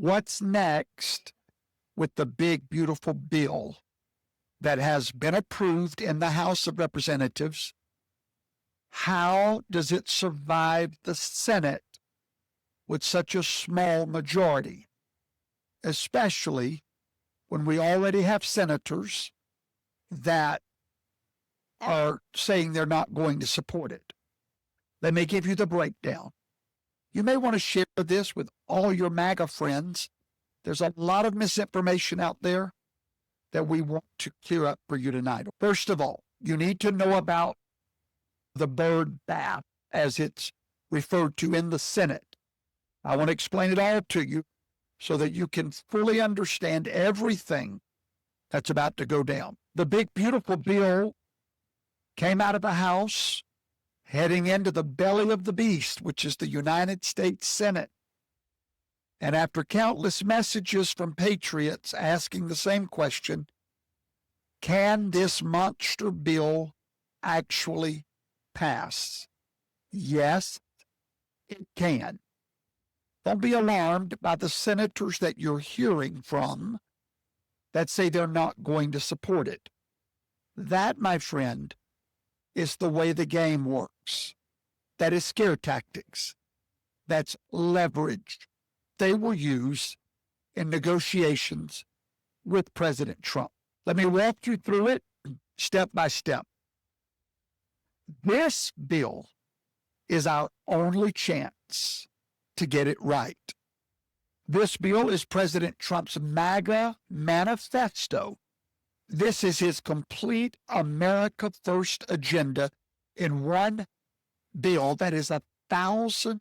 What's next with the big, beautiful bill that has been approved in the House of Representatives? How does it survive the Senate with such a small majority, especially when we already have senators that are saying they're not going to support it? Let me give you the breakdown. You may want to share this with all your MAGA friends. There's a lot of misinformation out there that we want to clear up for you tonight. First of all, you need to know about the Byrd bath, as it's referred to in the Senate. I want to explain it all to you so that you can fully understand everything that's about to go down. The big, beautiful bill came out of the House, heading into the belly of the beast, which is the United States Senate. And after countless messages from patriots asking the same question, can this monster bill actually pass? Yes, it can. Don't be alarmed by the senators that you're hearing from that say they're not going to support it. That, my friend, is the way the game works. That is scare tactics. That's leverage they will use in negotiations with President Trump. Let me walk you through it step by step. This bill is our only chance to get it right. This bill is President Trump's MAGA manifesto. This is his complete America First agenda in one bill that is 1,000+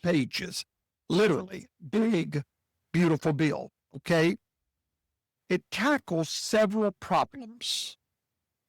pages. Literally, big, beautiful bill, okay? It tackles several problems: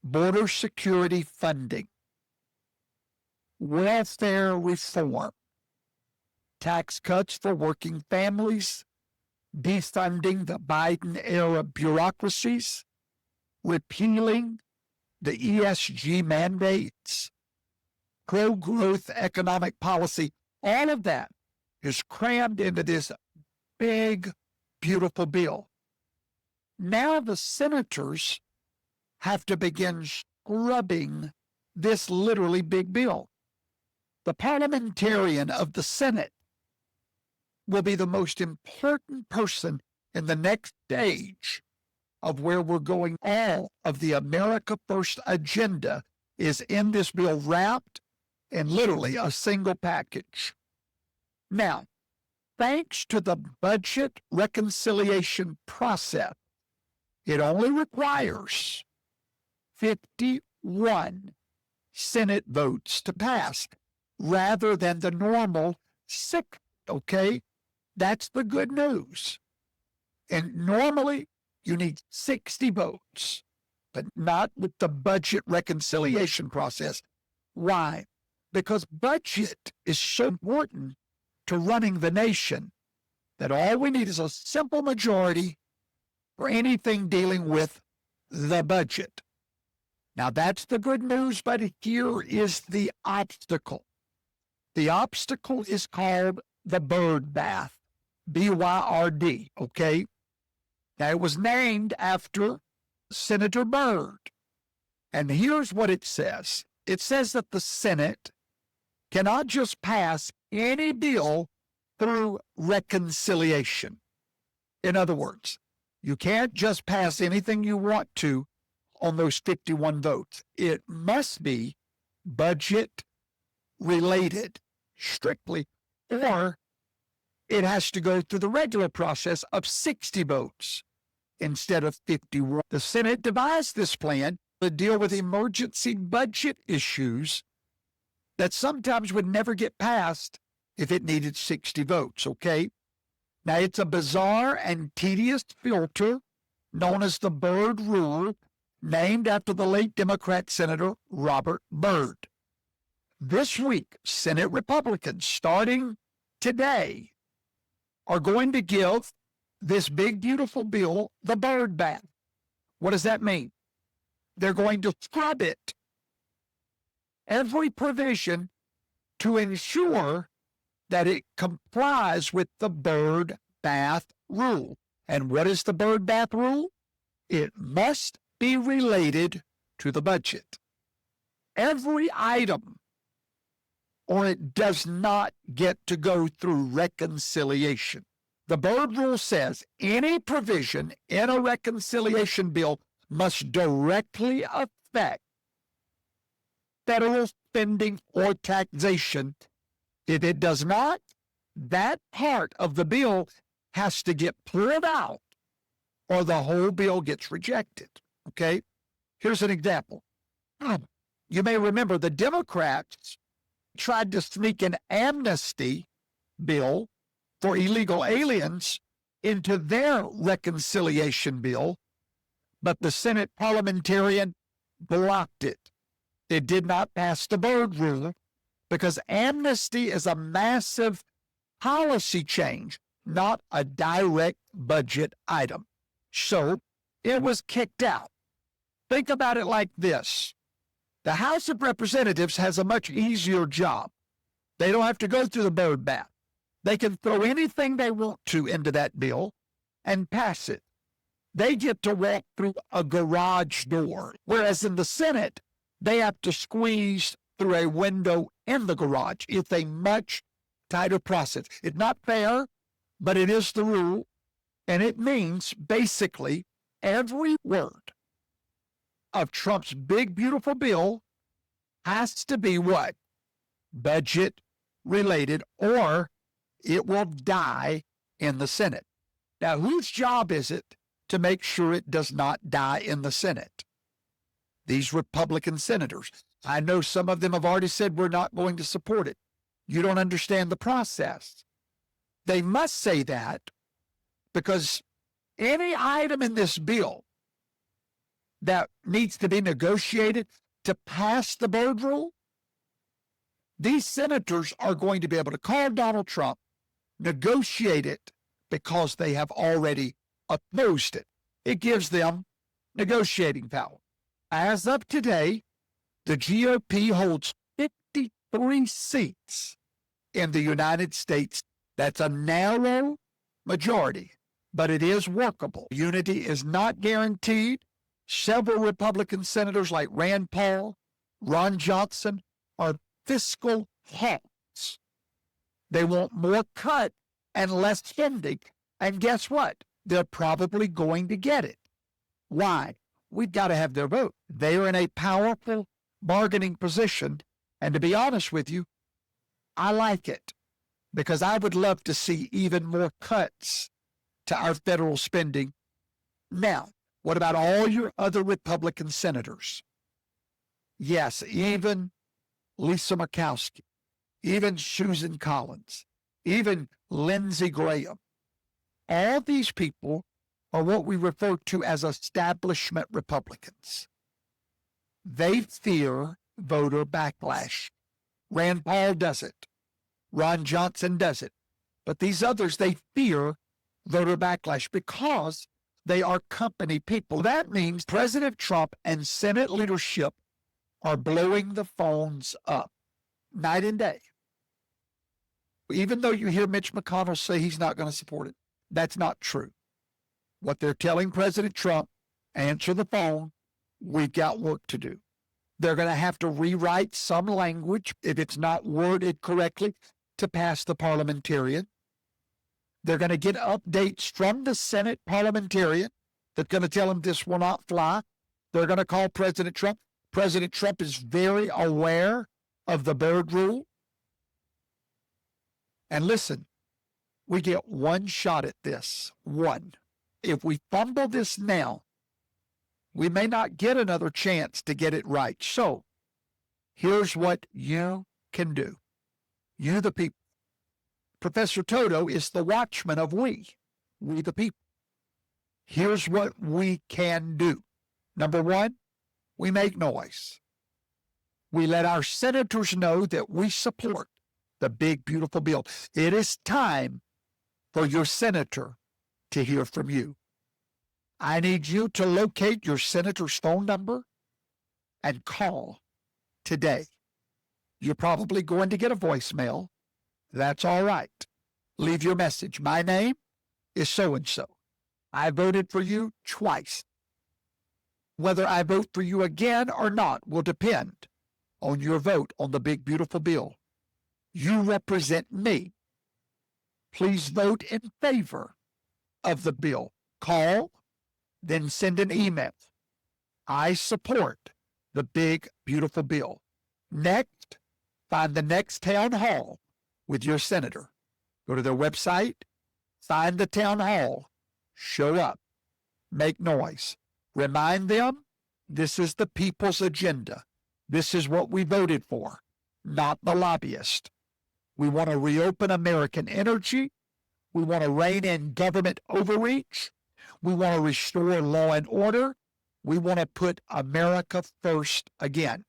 border security funding, welfare reform, tax cuts for working families, defunding the Biden-era bureaucracies, repealing the ESG mandates, pro-growth economic policy. All of that is crammed into this big, beautiful bill. Now the senators have to begin scrubbing this literally big bill. The parliamentarian of the Senate will be the most important person in the next stage of where we're going. All of the America First agenda is in this bill, wrapped in literally a single package. Now, thanks to the budget reconciliation process, it only requires 51 Senate votes to pass, rather than the normal 6, okay? That's the good news. And normally, you need 60 votes, but not with the budget reconciliation process. Why? Because budget is so important to running the nation that all we need is a simple majority for anything dealing with the budget. Now, that's the good news, but here is the obstacle. The obstacle is called the Byrd bath, B-Y-R-D, okay? Now, it was named after Senator Byrd. And here's what it says. It says that the Senate cannot just pass any bill through reconciliation. In other words, you can't just pass anything you want to on those 51 votes. It must be budget related strictly, or it has to go through the regular process of 60 votes instead of 51. The Senate devised this plan to deal with emergency budget issues that sometimes would never get passed if it needed 60 votes, okay? Now, it's a bizarre and tedious filter known as the Byrd Rule, named after the late Democrat Senator Robert Byrd. This week, Senate Republicans, starting today, are going to give this big, beautiful bill the Byrd bath. What does that mean? They're going to scrub it, every provision, to ensure that it complies with the Byrd bath rule. And what is the bird bath rule? It must be related to the budget. Every item, or it does not get to go through reconciliation. The Byrd Rule says any provision in a reconciliation bill must directly affect federal spending or taxation. If it does not, that part of the bill has to get pulled out or the whole bill gets rejected. Okay? Here's an example. You may remember the Democrats tried to sneak an amnesty bill for illegal aliens into their reconciliation bill, but the Senate parliamentarian blocked it. It did not pass the Byrd Rule because amnesty is a massive policy change, not a direct budget item. So it was kicked out. Think about it like this. The House of Representatives has a much easier job. They don't have to go through the Byrd bath. They can throw anything they want to into that bill and pass it. They get to walk through a garage door, whereas in the Senate, they have to squeeze through a window in the garage. It's a much tighter process. It's not fair, but it is the rule, and it means basically every word of Trump's big, beautiful bill has to be what? Budget related, or it will die in the Senate. Now, whose job is it to make sure it does not die in the Senate? These Republican senators. I know some of them have already said we're not going to support it. You don't understand the process. They must say that because any item in this bill that needs to be negotiated to pass the Byrd Rule, these senators are going to be able to call Donald Trump, negotiate it because they have already opposed it. It gives them negotiating power. As of today, the GOP holds 53 seats in the United States. That's a narrow majority, but it is workable. Unity is not guaranteed. Several Republican senators like Rand Paul, Ron Johnson are fiscal hawks. They want more cut and less spending. And guess what? They're probably going to get it. Why? We've got to have their vote. They are in a powerful bargaining position. And to be honest with you, I like it because I would love to see even more cuts to our federal spending. Now, what about all your other Republican senators? Yes, even Lisa Murkowski, even Susan Collins, even Lindsey Graham. All these people are what we refer to as establishment Republicans. They fear voter backlash. Rand Paul does it. Ron Johnson does it. But these others, they fear voter backlash because they are company people. That means President Trump and Senate leadership are blowing the phones up night and day. Even though you hear Mitch McConnell say he's not going to support it, that's not true. What they're telling President Trump, answer the phone, we've got work to do. They're going to have to rewrite some language if it's not worded correctly to pass the parliamentarian. They're going to get updates from the Senate parliamentarian that's going to tell them this will not fly. They're going to call President Trump. President Trump is very aware of the Byrd Rule. And listen, we get one shot at this, one. If we fumble this now, we may not get another chance to get it right. So here's what you can do. You, the people. Professor Toto is the watchman of we the people. Here's what we can do. Number one, we make noise. We let our senators know that we support the big, beautiful bill. It is time for your senator to hear from you. I need you to locate your senator's phone number and call today. You're probably going to get a voicemail. That's all right. Leave your message. My name is so-and-so. I voted for you twice. Whether I vote for you again or not will depend on your vote on the big, beautiful bill. You represent me. Please vote in favor of the bill. Call, then send an email. I support the big, beautiful bill. Next, find the next town hall with your senator. Go to their website, find the town hall, show up, make noise. Remind them this is the people's agenda. This is what we voted for, not the lobbyist. We want to reopen American energy. We want to rein in government overreach. We want to restore law and order. We want to put America first again.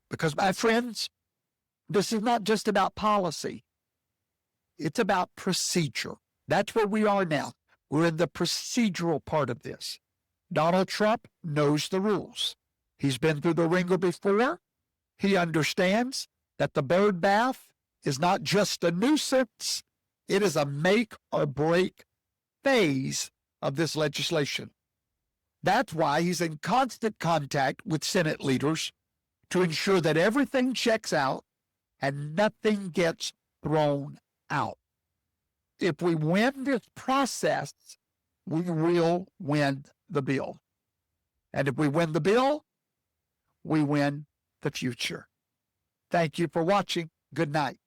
Because, my friends, this is not just about policy. It's about procedure. That's where we are now. We're in the procedural part of this. Donald Trump knows the rules. He's been through the ringer before. He understands that the bird bath is not just a nuisance. It is a make or break phase of this legislation. That's why he's in constant contact with Senate leaders to ensure that everything checks out and nothing gets thrown out. If we win this process, we will win the bill. And if we win the bill, we win the future. Thank you for watching. Good night.